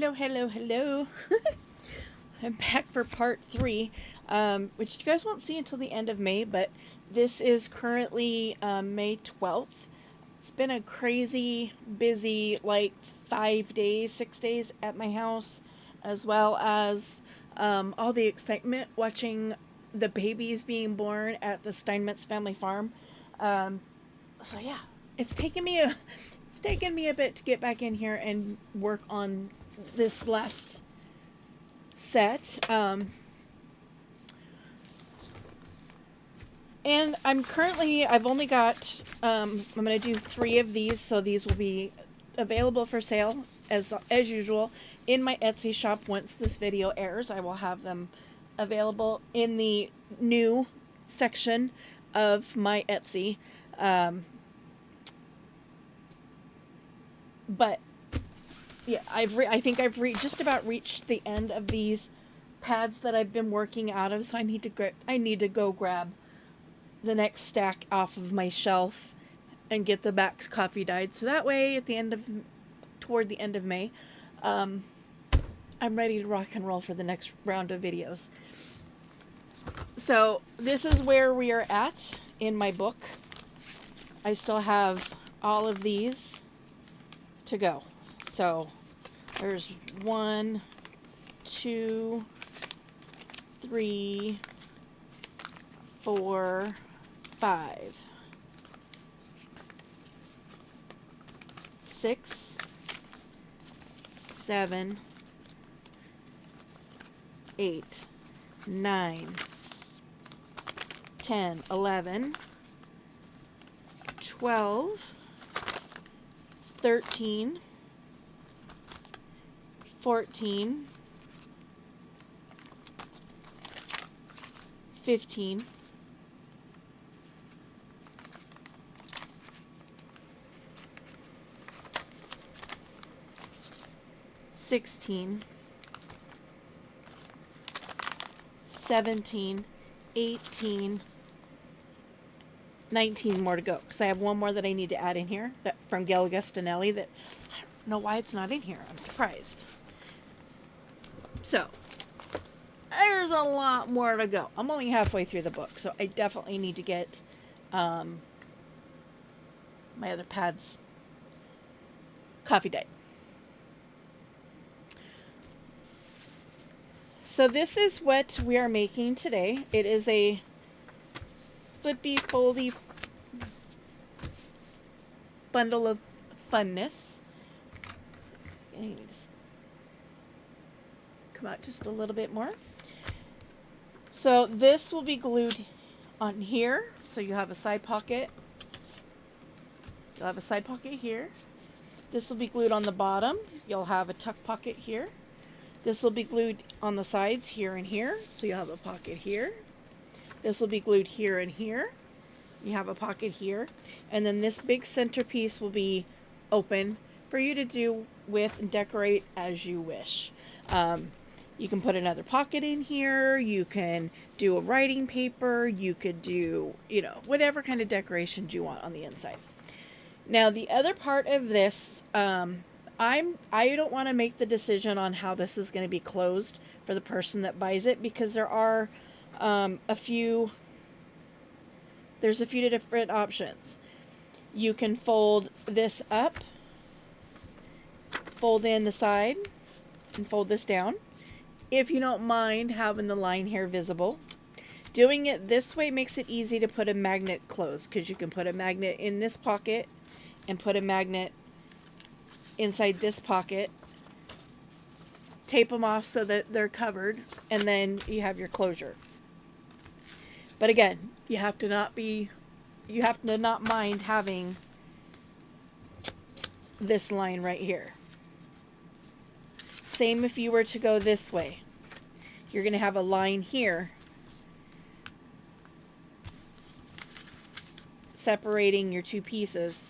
Hello, hello, hello. I'm back for part 3, which you guys won't see until the end of May, but this is currently May 12th. It's been a crazy, busy, 5 days, 6 days at my house, as well as all the excitement watching the babies being born at the Steinmetz family farm. So yeah, it's taken me a it's taken me a bit to get back in here and work on this last set. And I've only got, I'm going to do 3 of these, so these will be available for sale as usual in my Etsy shop. Once this video airs, I will have them available in the new section of my Etsy. But yeah, I think I've just about reached the end of these pads that I've been working out of, so I need to go grab the next stack off of my shelf and get the backs coffee dyed, so that way toward the end of May, I'm ready to rock and roll for the next round of videos. So this is where we are at in my book. I still have all of these to go. So there's 1, 2, 3, 4, 5, 6, 7, 8, 9, 10, 11, 12, 13, 14, 15, 16, 17, 18, 19 more to go, because I have one more that I need to add in here, that from Gail Gustinelli, that I don't know why it's not in here. I'm surprised. So there's a lot more to go. I'm only halfway through the book, so I definitely need to get my other pads coffee dyed. So this is what we are making today. It is a flippy foldy bundle of funness. Just come out just a little bit more. So this will be glued on here. So you have a side pocket. You'll have a side pocket here. This will be glued on the bottom. You'll have a tuck pocket here. This will be glued on the sides here and here. So you'll have a pocket here. This will be glued here and here. You have a pocket here. And then this big centerpiece will be open for you to do with and decorate as you wish. You can put another pocket in here. You can do a writing paper. You could do, whatever kind of decorations you want on the inside. Now, the other part of this, I don't want to make the decision on how this is going to be closed for the person that buys it, because there are there's a few different options. You can fold this up, fold in the side, and fold this down, if you don't mind having the line here visible. Doing it this way makes it easy to put a magnet closed, because you can put a magnet in this pocket and put a magnet inside this pocket, tape them off so that they're covered, and then you have your closure. But again, you have to not mind having this line right here. Same if you were to go this way. You're going to have a line here separating your two pieces.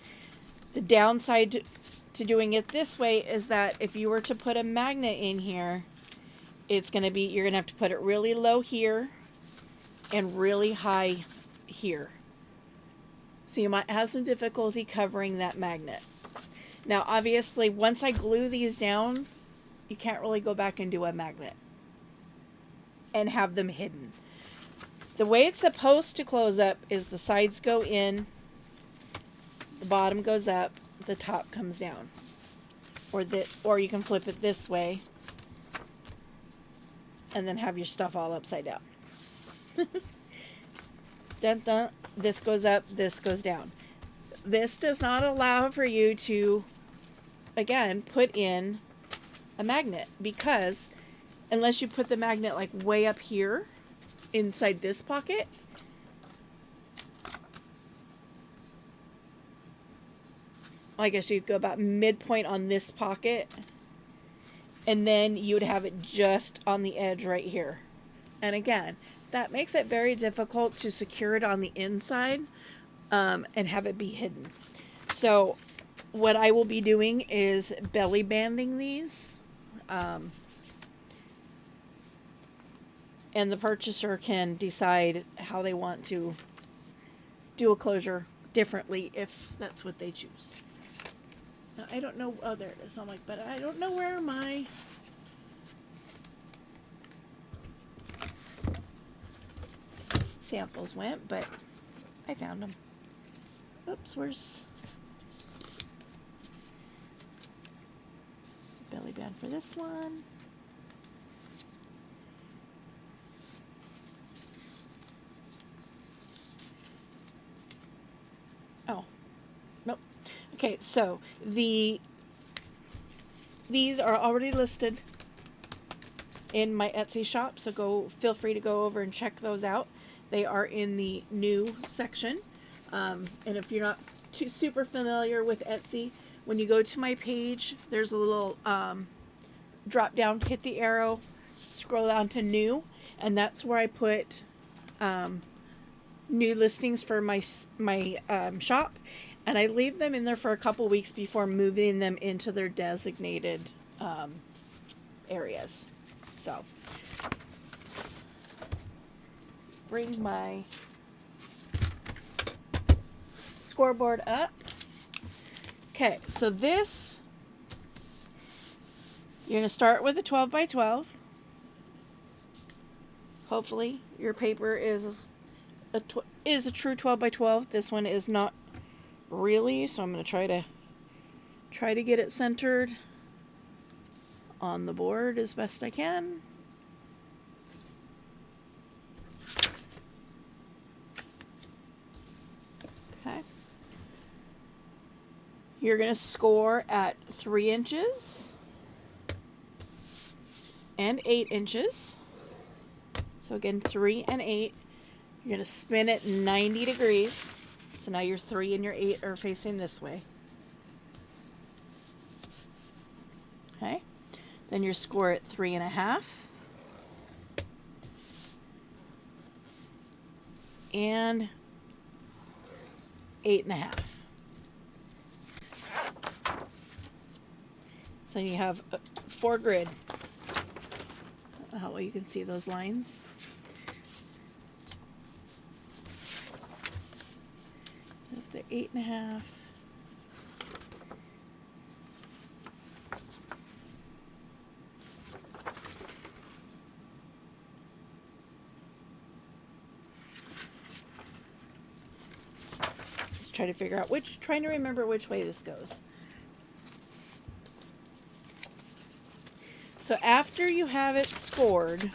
The downside to doing it this way is that if you were to put a magnet in here, you're going to have to put it really low here and really high here. So you might have some difficulty covering that magnet. Now, obviously, once I glue these down, you can't really go back and do a magnet and have them hidden. The way it's supposed to close up is the sides go in, the bottom goes up, the top comes down. Or you can flip it this way and then have your stuff all upside down. Dun, dun. This goes up, this goes down. This does not allow for you to, again, put in a magnet, because unless you put the magnet like way up here inside this pocket, I guess you'd go about midpoint on this pocket, and then you would have it just on the edge right here. And again, that makes it very difficult to secure it on the inside and have it be hidden. So what I will be doing is belly banding these. And the purchaser can decide how they want to do a closure differently if that's what they choose. Now, I don't know. Oh, there it is. I'm like, but I don't know where my samples went, but I found them. Oops, where's belly band for this one? Oh, nope. Okay, so these are already listed in my Etsy shop, so feel free to go over and check those out. They are in the new section. And if you're not too super familiar with Etsy, when you go to my page, there's a little drop down, hit the arrow, scroll down to new, and that's where I put new listings for my shop, and I leave them in there for a couple weeks before moving them into their designated areas. So bring my scoreboard up. Okay, so this, you're going to start with a 12 by 12. Hopefully your paper is a true 12 by 12. This one is not really, so I'm going to try to get it centered on the board as best I can. Okay. You're going to score at 3 inches and 8 inches. So again, 3 and 8. You're going to spin it 90 degrees. So now your 3 and your 8 are facing this way. Okay. Then your score at 3.5. And 8.5. So you have 4 grid. How well you can see those lines. The 8.5. Just try to figure out trying to remember which way this goes. So after you have it scored,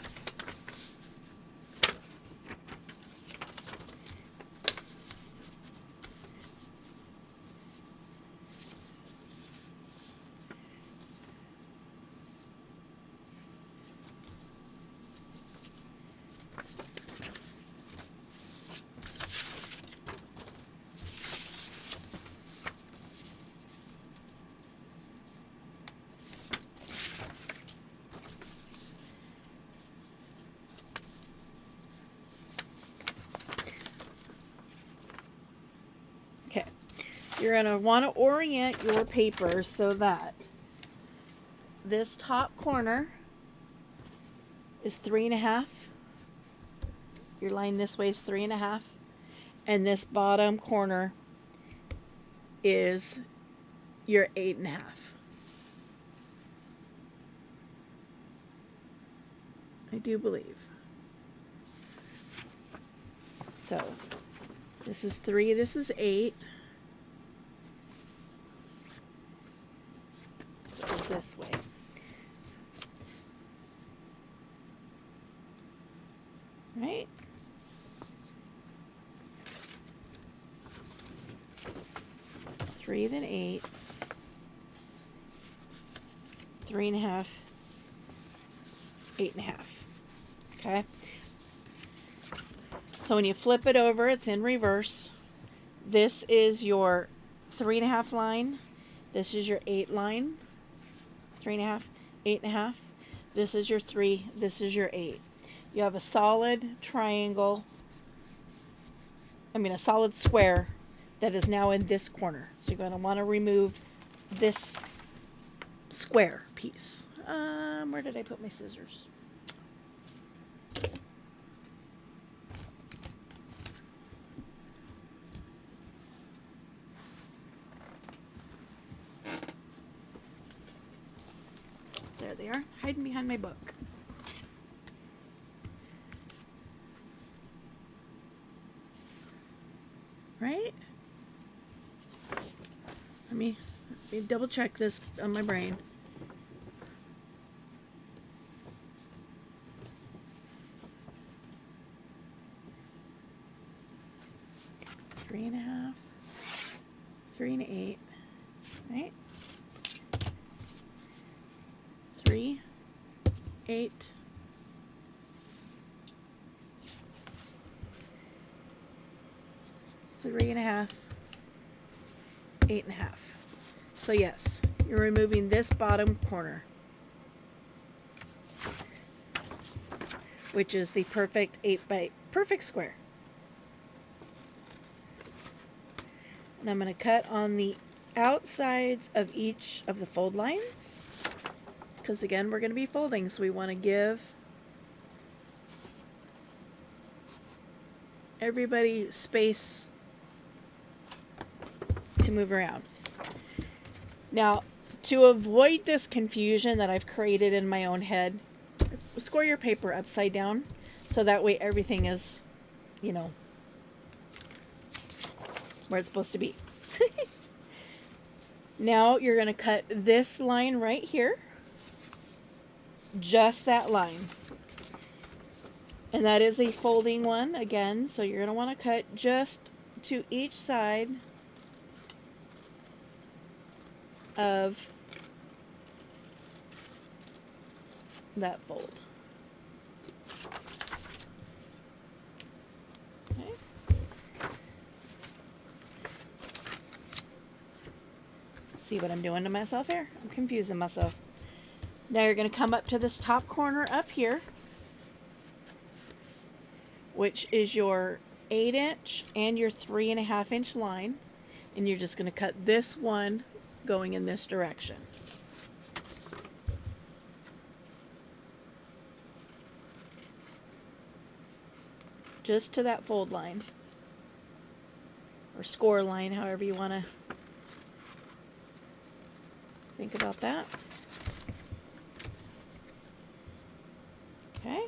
you're going to want to orient your paper so that this top corner is 3.5. Your line this way is 3.5. And this bottom corner is your 8.5. I do believe. So this is 3, this is 8. So it goes this way. Right? Three, then 8. 3.5. 8.5. Okay? So when you flip it over, it's in reverse. This is your 3.5 line. This is your 8 line. 3.5, 8.5. This is your 3. This is your 8. You have a solid triangle. A solid square that is now in this corner. So you're going to want to remove this square piece. Where did I put my scissors? There they are, hiding behind my book. Right? Let me double check this on my brain. Three and a half, 3 and 8, right? 3, 8, 3.5, 8.5. So yes, you're removing this bottom corner, which is the perfect 8 by perfect square. And I'm going to cut on the outsides of each of the fold lines, because again, we're going to be folding, so we want to give everybody space to move around. Now, to avoid this confusion that I've created in my own head, score your paper upside down, so that way everything is, where it's supposed to be. Now you're going to cut this line right here. Just that line. And that is a folding one again, so you're going to want to cut just to each side of that fold. Okay. See what I'm doing to myself here? I'm confusing myself. Now you're going to come up to this top corner up here, which is your 8-inch and your 3.5-inch line, and you're just going to cut this one going in this direction. Just to that fold line, or score line, however you want to think about that. Okay.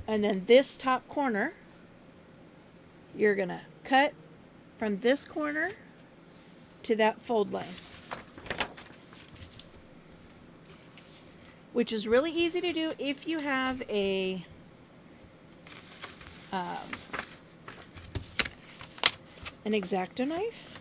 And then this top corner, you're going to cut from this corner to that fold line, which is really easy to do if you have a an X-Acto knife.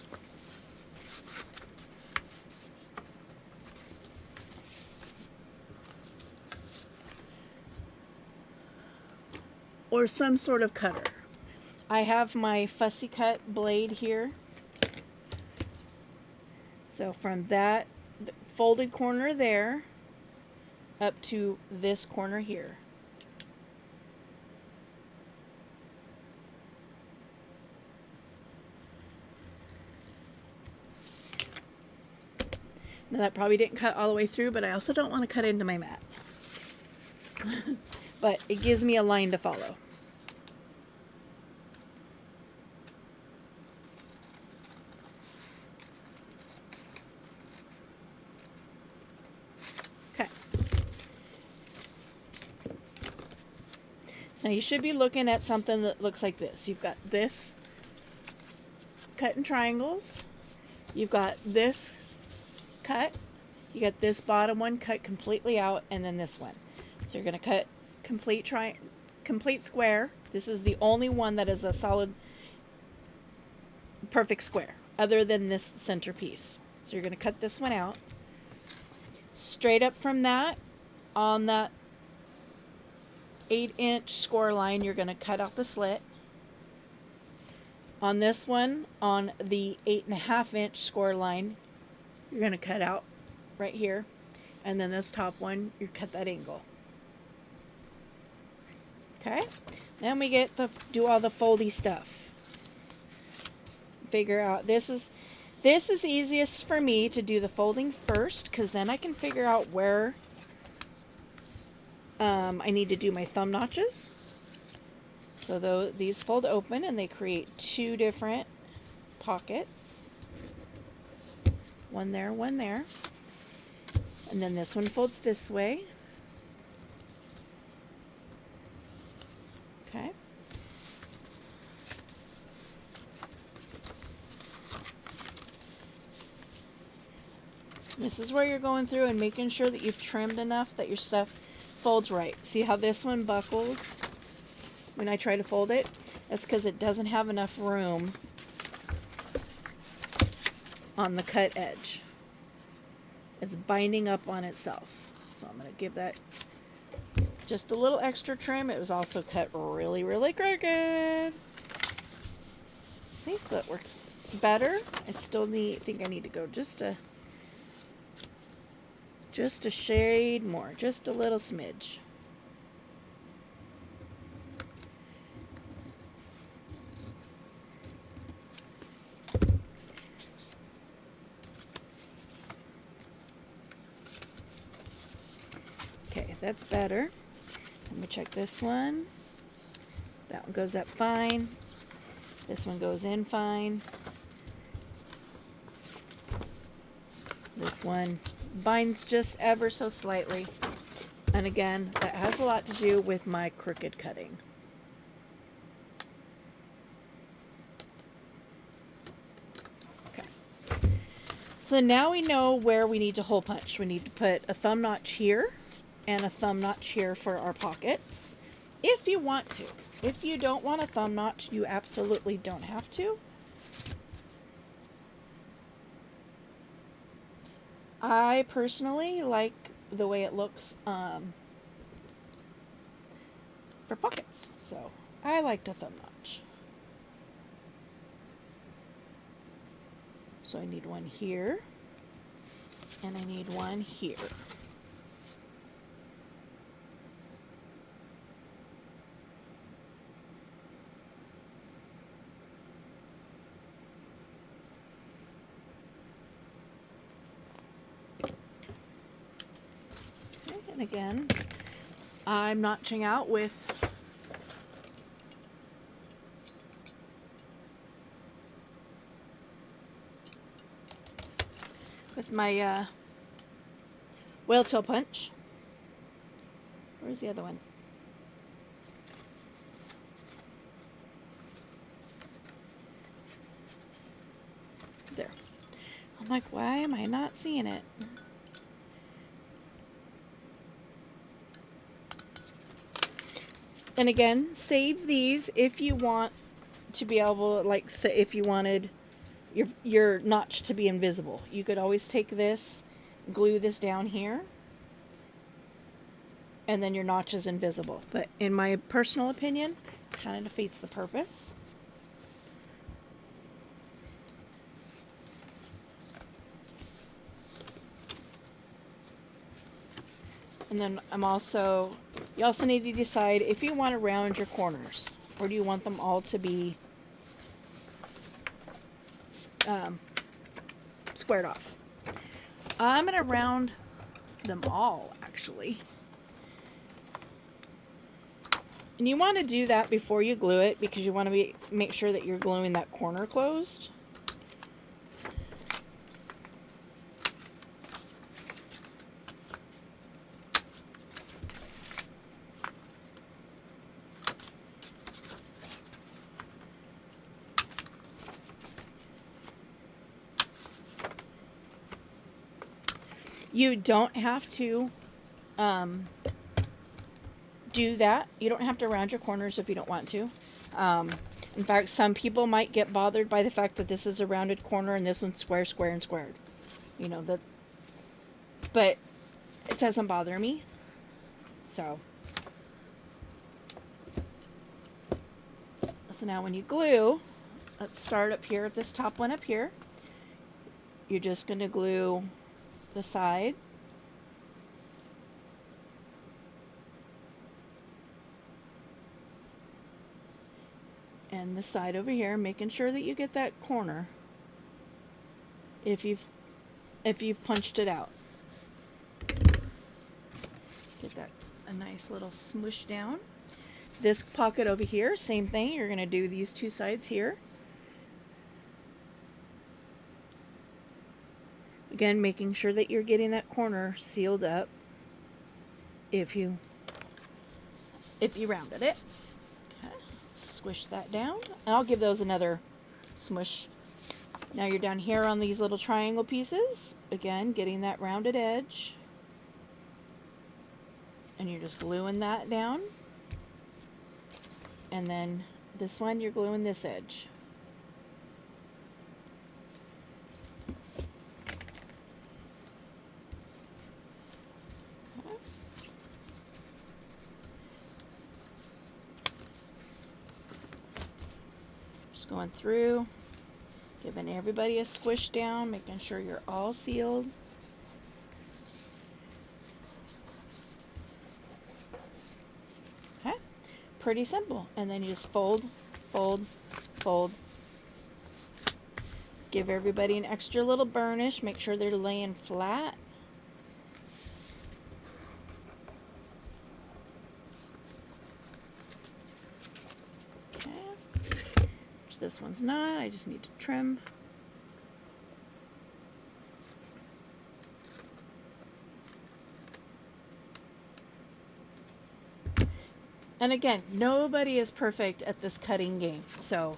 Or some sort of cutter. I have my fussy cut blade here. So from that folded corner there up to this corner here. Now that probably didn't cut all the way through, but I also don't want to cut into my mat. But it gives me a line to follow. Okay. So now you should be looking at something that looks like this. You've got this cut in triangles. You've got this cut. You got this bottom one cut completely out, and then this one. So you're going to cut complete square. This is the only one that is a solid, perfect square, other than this centerpiece. So you're going to cut this one out. Straight up from that, on that 8-inch score line, you're going to cut out the slit. On this one, on the 8.5-inch score line, you're going to cut out right here. And then this top one, you cut that angle. Okay? Then we get to do all the foldy stuff. Figure out, this is easiest for me to do the folding first, because then I can figure out where I need to do my thumb notches. So these fold open and they create two different pockets. One there, one there. And then this one folds this way. Okay. This is where you're going through and making sure that you've trimmed enough that your stuff folds right. See how this one buckles when I try to fold it? That's because it doesn't have enough room on the cut edge. It's binding up on itself. So I'm going to give that just a little extra trim. It was also cut really, really crooked. Okay, so it works better. I still think I need to go just a shade more, just a little smidge. Okay, that's better. Let me check this one. That one goes up fine. This one goes in fine. This one binds just ever so slightly. And again, that has a lot to do with my crooked cutting. Okay. So now we know where we need to hole punch. We need to put a thumb notch here and a thumb notch here for our pockets, if you want to. If you don't want a thumb notch, you absolutely don't have to. I personally like the way it looks for pockets, so I liked a thumb notch. So I need one here, and I need one here. And again, I'm notching out with my whale tail punch. Where's the other one? There. I'm like, why am I not seeing it? And again, save these if you want to be able, like, say, if you wanted your notch to be invisible. You could always take this, glue this down here, and then your notch is invisible. But in my personal opinion, kind of defeats the purpose. And then you also need to decide if you want to round your corners, or do you want them all to be squared off. I'm going to round them all, actually. And you want to do that before you glue it, because you want to make sure that you're gluing that corner closed. You don't have to do that. You don't have to round your corners if you don't want to. In fact, some people might get bothered by the fact that this is a rounded corner and this one's square, square, and squared. You know, that, but it doesn't bother me. So now when you glue, let's start up here at this top one up here. You're just going to glue the side. And the side over here, making sure that you get that corner if you've punched it out. Get that a nice little smoosh down. This pocket over here, same thing. You're going to do these two sides here. Again, making sure that you're getting that corner sealed up if you rounded it. Okay, squish that down. And I'll give those another smush. Now you're down here on these little triangle pieces. Again, getting that rounded edge. And you're just gluing that down. And then this one, you're gluing this edge. Okay. Just going through, giving everybody a squish down, making sure you're all sealed. Okay, pretty simple. And then you just fold, fold, fold. Give everybody an extra little burnish. Make sure they're laying flat. Okay. Which this one's not. I just need to trim. And again, nobody is perfect at this cutting game. So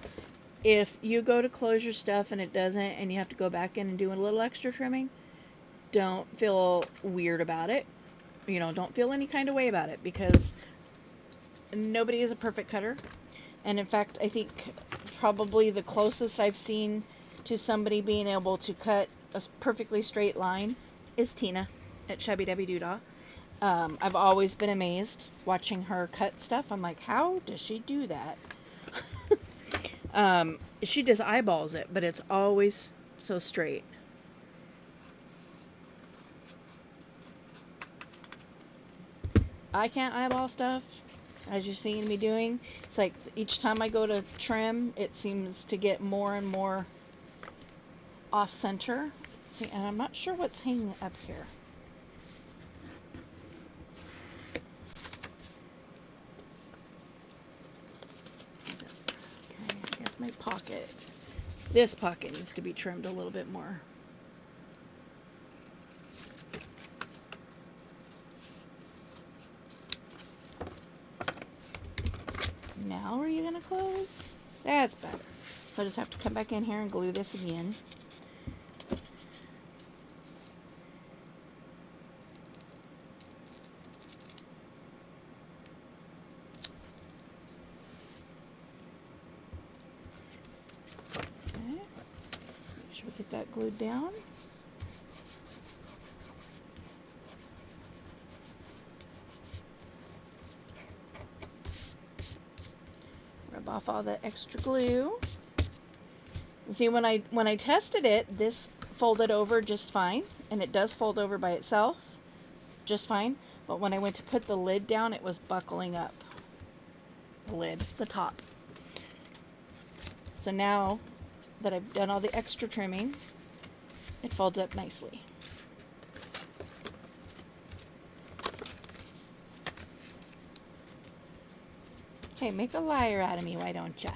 if you go to close your stuff and it doesn't, and you have to go back in and do a little extra trimming, don't feel weird about it. You know, don't feel any kind of way about it, because nobody is a perfect cutter. And in fact, I think probably the closest I've seen to somebody being able to cut a perfectly straight line is Tina at Shabby Debbie Doodah. I've always been amazed watching her cut stuff. I'm like, how does she do that? She just eyeballs it, but it's always so straight. I can't eyeball stuff, as you're seeing me doing. It's like each time I go to trim, it seems to get more and more off center. See, and I'm not sure what's hanging up here. My pocket. This pocket needs to be trimmed a little bit more. Now are you going to close? That's better. So I just have to come back in here and glue this again. Get that glued down. Rub off all the extra glue. And see, when I tested it, this folded over just fine, and it does fold over by itself just fine. But when I went to put the lid down, it was buckling up. The lid, the top. So now that I've done all the extra trimming, it folds up nicely. Okay, make a liar out of me, why don't ya?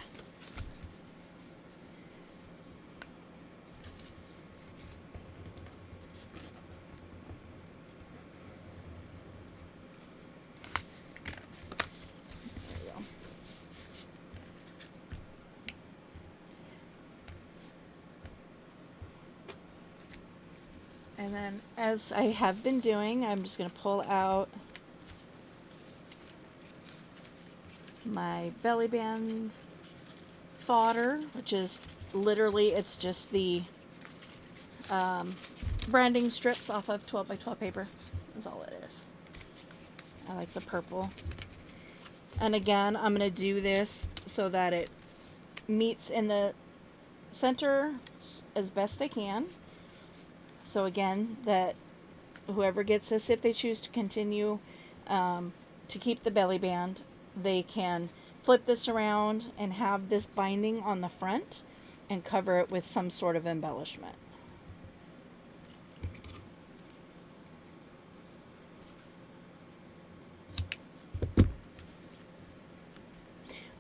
And then, as I have been doing, I'm just going to pull out my belly band fodder, which is literally, it's just the branding strips off of 12 by 12 paper. That's all it is. I like the purple. And again, I'm going to do this so that it meets in the center as best I can. So again, that whoever gets this, if they choose to continue to keep the belly band, they can flip this around and have this binding on the front and cover it with some sort of embellishment.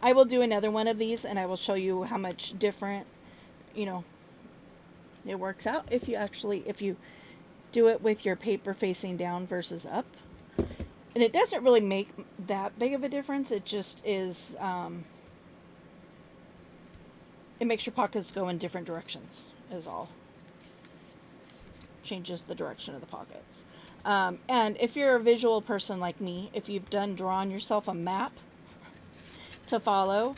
I will do another one of these and I will show you how much different, you know, it works out if you do it with your paper facing down versus up. And it doesn't really make that big of a difference. It just is, it makes your pockets go in different directions is all. Changes the direction of the pockets. And if you're a visual person like me, if you've drawn yourself a map to follow,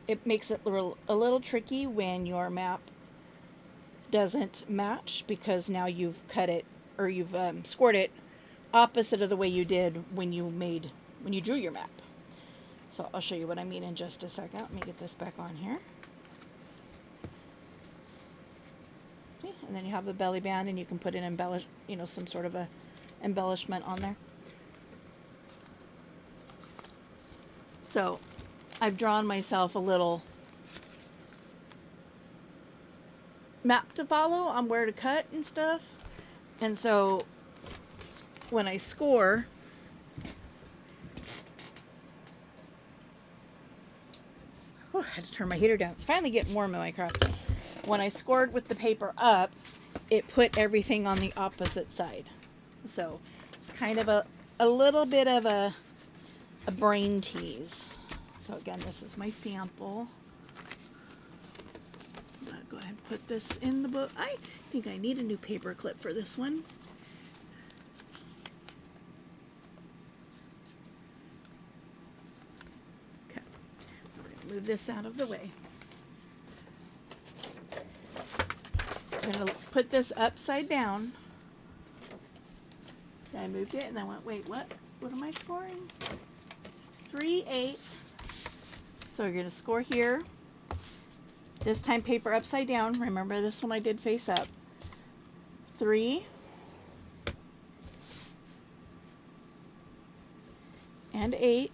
it makes it a little tricky when your map doesn't match, because now you've cut it, or you've scored it opposite of the way you did when you drew your map. So I'll show you what I mean in just a second. Let me get this back on here. Okay, and then you have a belly band, and you can put an some sort of a embellishment on there. So I've drawn myself a little map to follow on where to cut and stuff. And so when I score, I had to turn my heater down. It's finally getting warm in my craft. When I scored with the paper up, it put everything on the opposite side. So it's kind of a little bit of a brain tease. So again, this is my sample. I'm gonna go ahead and put this in the book. I think I need a new paper clip for this one. Okay, we're gonna move this out of the way. I'm gonna put this upside down. So I moved it and I went, wait, what? What am I scoring? 3, 8. So you're going to score here. This time paper upside down. Remember this one I did face up. 3. And 8.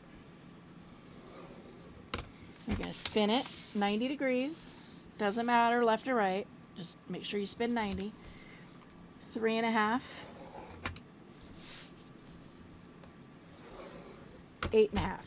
You're going to spin it 90 degrees. Doesn't matter left or right. Just make sure you spin 90. 3.5. 8.5.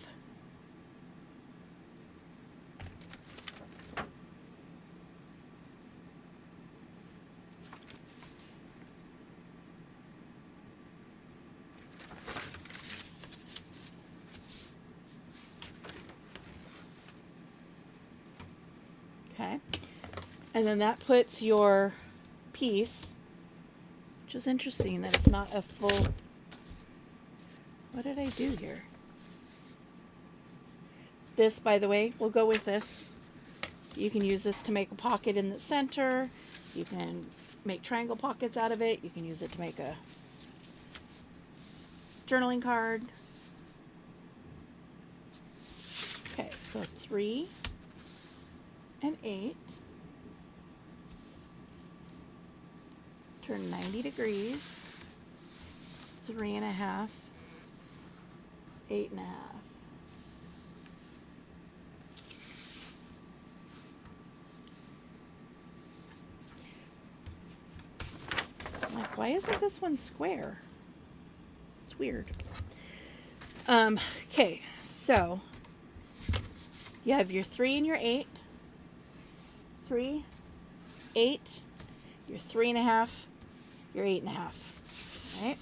Okay. And then that puts your piece, which is interesting that it's not a full, what did I do here? This, by the way, will go with this. You can use this to make a pocket in the center. You can make triangle pockets out of it. You can use it to make a journaling card. Okay, so 3 and 8. Turn 90 degrees. 3.5. 8.5. I'm like, why isn't this one square? It's weird. Okay, so you have your 3 and your 8. 3, 8, your 3.5, your 8.5. Right?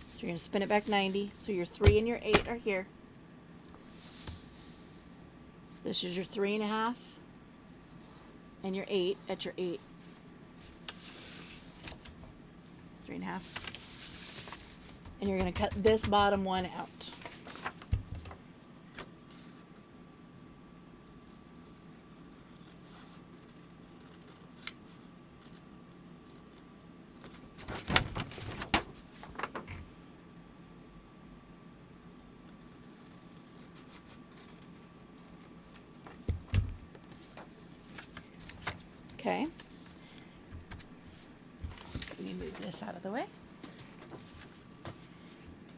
So you're going to spin it back 90. So your 3 and your 8 are here. This is your 3.5. and your 8 at your 8, 3.5, and you're going to cut this bottom one out. Okay. Let me move this out of the way.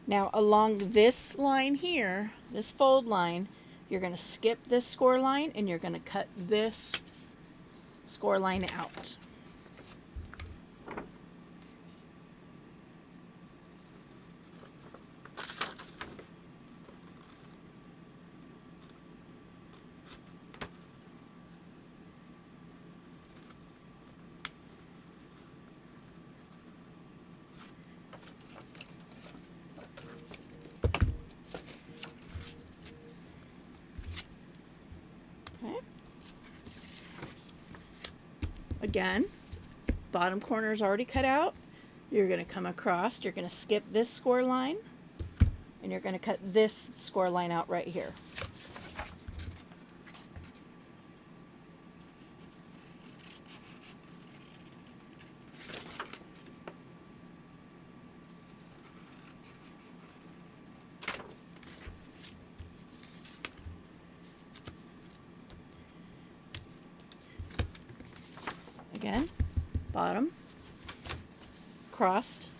Now along this line here, this fold line, you're going to skip this score line and you're going to cut this score line out. Again, bottom corner is already cut out. You're going to come across, you're going to skip this score line, and you're going to cut this score line out right here. Again, bottom, crossed,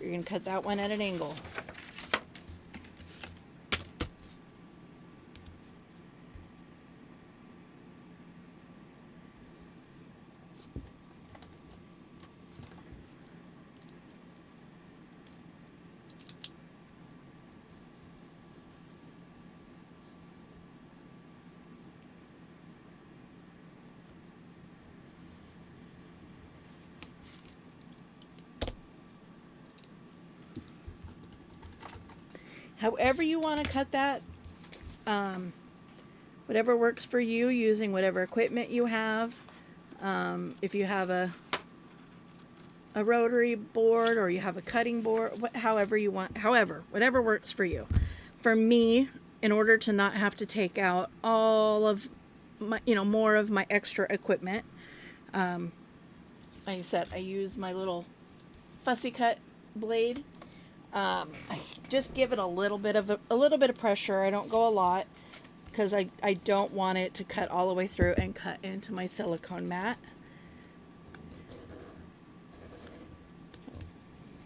you're going to cut that one at an angle. However you want to cut that, whatever works for you, using whatever equipment you have. If you have a rotary board or you have a cutting board, however you want, whatever works for you. For me, in order to not have to take out all of my, more of my extra equipment, like I said, I use my little fussy cut blade. I just give it a little bit of pressure. I don't go a lot because I don't want it to cut all the way through and cut into my silicone mat. So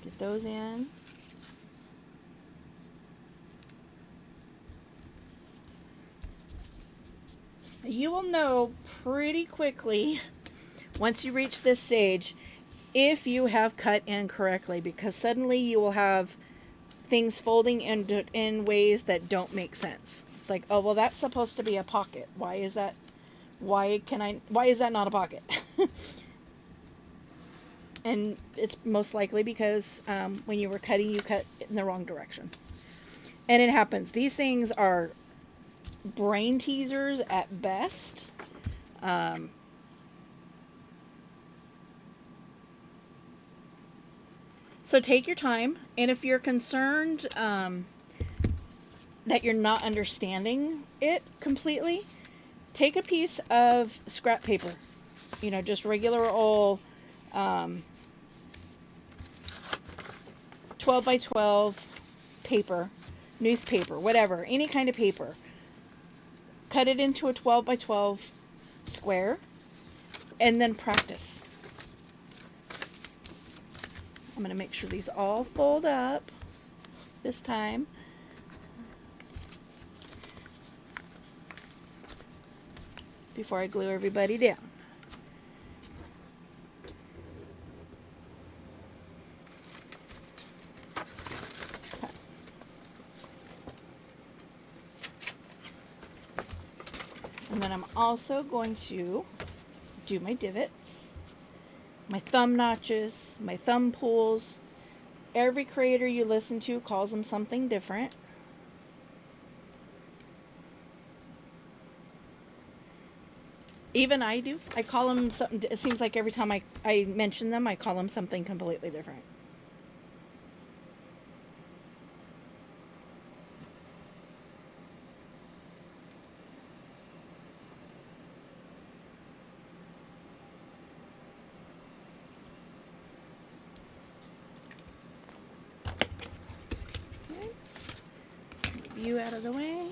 get those in. You will know pretty quickly once you reach this stage if you have cut incorrectly, because suddenly you will have things folding in ways that don't make sense. It's like, oh, well, that's supposed to be a pocket. Why is that? Why is that not a pocket? And it's most likely because when you were cutting, you cut in the wrong direction. And it happens. These things are brain teasers at best. So take your time, and if you're concerned that you're not understanding it completely, take a piece of scrap paper, just regular old 12 by 12 paper, newspaper, whatever, any kind of paper. Cut it into a 12 by 12 square, and then practice. I'm going to make sure these all fold up this time. Before I glue everybody down. Okay. And then I'm also going to do my divots. My thumb notches, my thumb pulls. Every creator you listen to calls them something different. Even I do. I call them something. It seems like every time I mention them, I call them something completely different. Okay. Move you out of the way.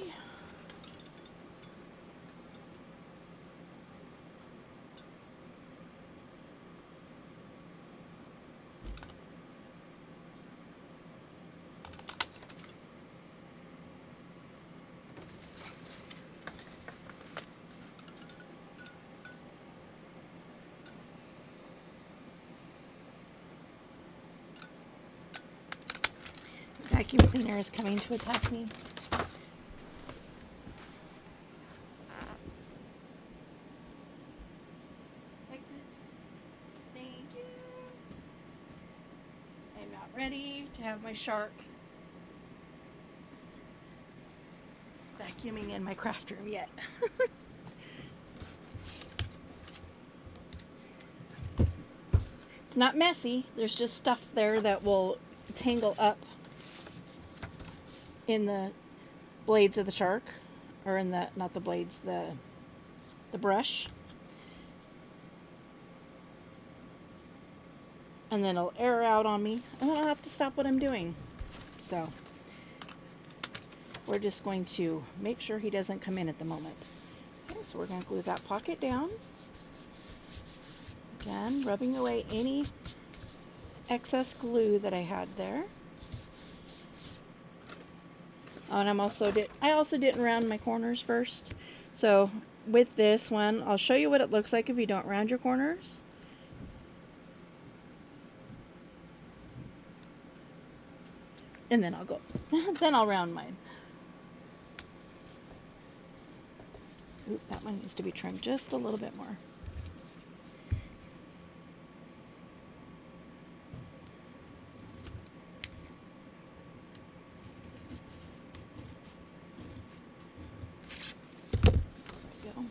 Vacuum cleaner is coming to attack me. Exit. Thank you. I'm not ready to have my shark vacuuming in my craft room yet. It's not messy. There's just stuff there that will tangle up in the blades of the shark, or in the, not the blades, the brush. And then it'll air out on me, and then I'll have to stop what I'm doing. So we're just going to make sure he doesn't come in at the moment. Okay, so we're going to glue that pocket down. Again, rubbing away any excess glue that I had there. Oh, and I also didn't round my corners first. So with this one, I'll show you what it looks like if you don't round your corners. And then I'll go, then I'll round mine. Oop, that one needs to be trimmed just a little bit more. There we go.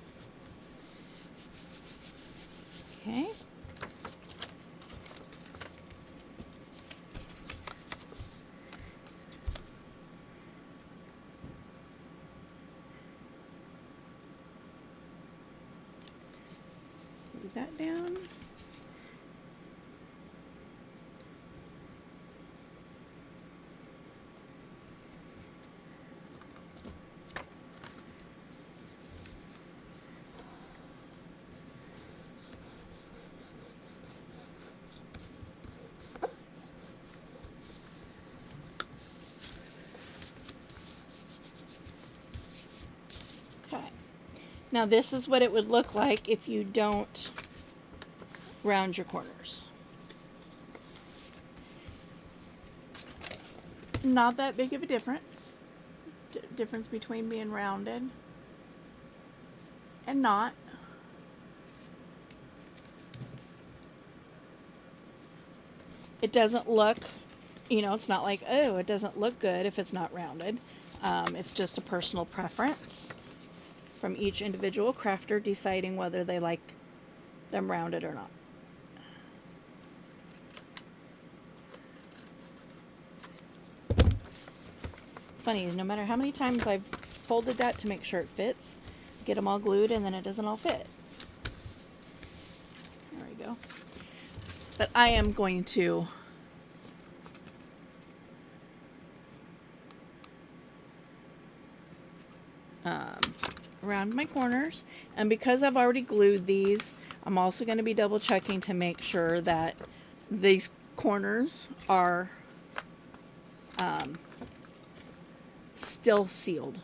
Okay. That down. Okay. Now this is what it would look like if you don't round your corners. Not that big of a difference. Difference between being rounded and not. It doesn't look, it's not like, oh, it doesn't look good if it's not rounded. It's just a personal preference from each individual crafter deciding whether they like them rounded or not. It's funny, no matter how many times I've folded that to make sure it fits, get them all glued, and then it doesn't all fit. There we go. But I am going to round my corners, and because I've already glued these, I'm also going to be double checking to make sure that these corners are still sealed.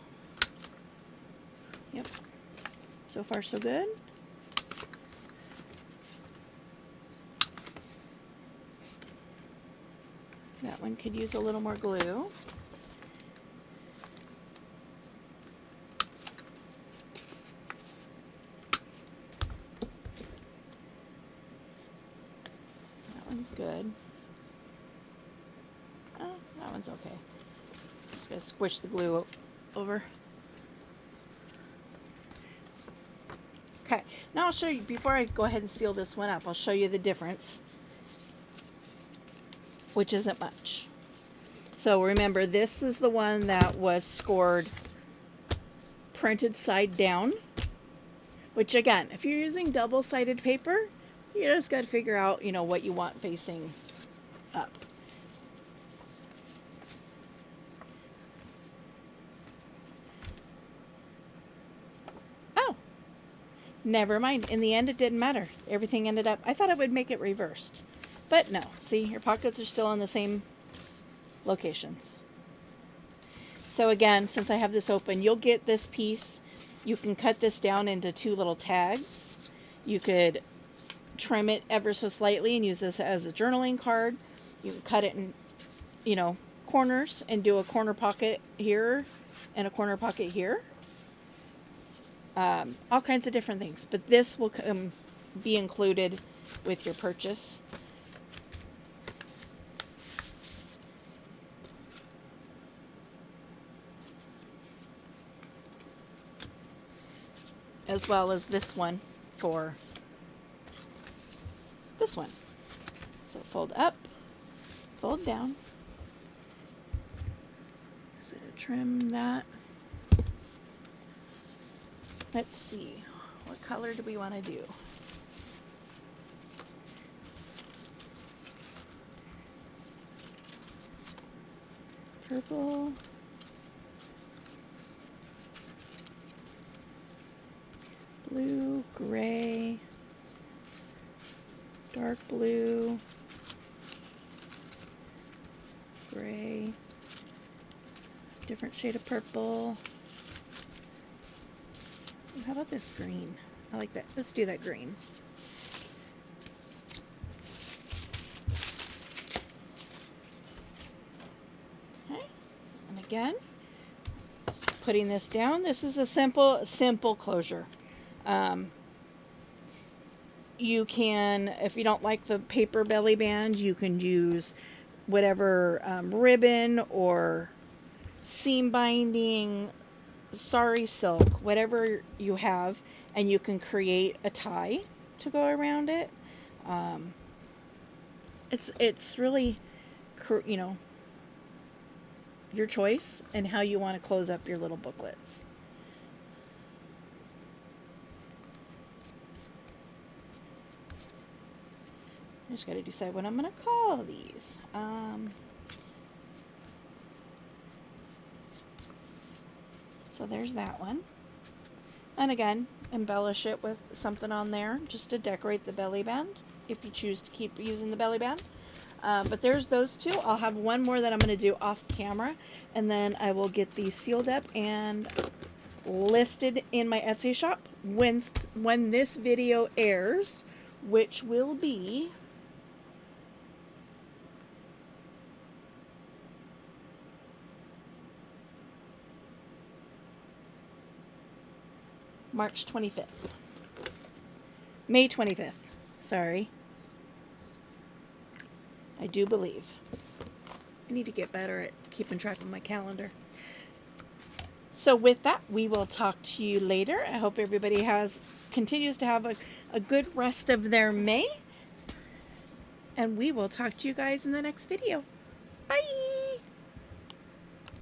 Yep. So far so good. That one could use a little more glue. That one's good. Oh, that one's okay. Just gonna squish the glue over. Okay, now I'll show you, before I go ahead and seal this one up, I'll show you the difference, which isn't much. So remember, this is the one that was scored printed side down, which again, if you're using double-sided paper, you just got to figure out, you know, what you want facing up. Oh, never mind. In the end, it didn't matter. Everything ended up, I thought it would make it reversed. But no, see, your pockets are still in the same locations. So again, since I have this open, you'll get this piece. You can cut this down into 2 little tags. You could trim it ever so slightly and use this as a journaling card. You can cut it in, you know, corners and do a corner pocket here and a corner pocket here. All kinds of different things, but this will be included with your purchase. As well as this one for this one. So fold up, fold down. So trim that. Let's see, what color do we want to do? Purple. Blue, gray, dark blue, gray, different shade of purple. How about this green? I like that. Let's do that green. Okay, and again, just putting this down. This is a simple closure. You can, if you don't like the paper belly band, you can use whatever ribbon or seam binding, sari silk, whatever you have, and you can create a tie to go around it. It's really, you know, your choice and how you want to close up your little booklets. I just got to decide what I'm going to call these. So there's that one. And again, embellish it with something on there just to decorate the belly band if you choose to keep using the belly band. But there's those 2. I'll have one more that I'm going to do off camera, and then I will get these sealed up and listed in my Etsy shop when this video airs, which will be March 25th. May 25th. Sorry. I do believe. I need to get better at keeping track of my calendar. So with that, we will talk to you later. I hope everybody continues to have a good rest of their May. And we will talk to you guys in the next video. Bye!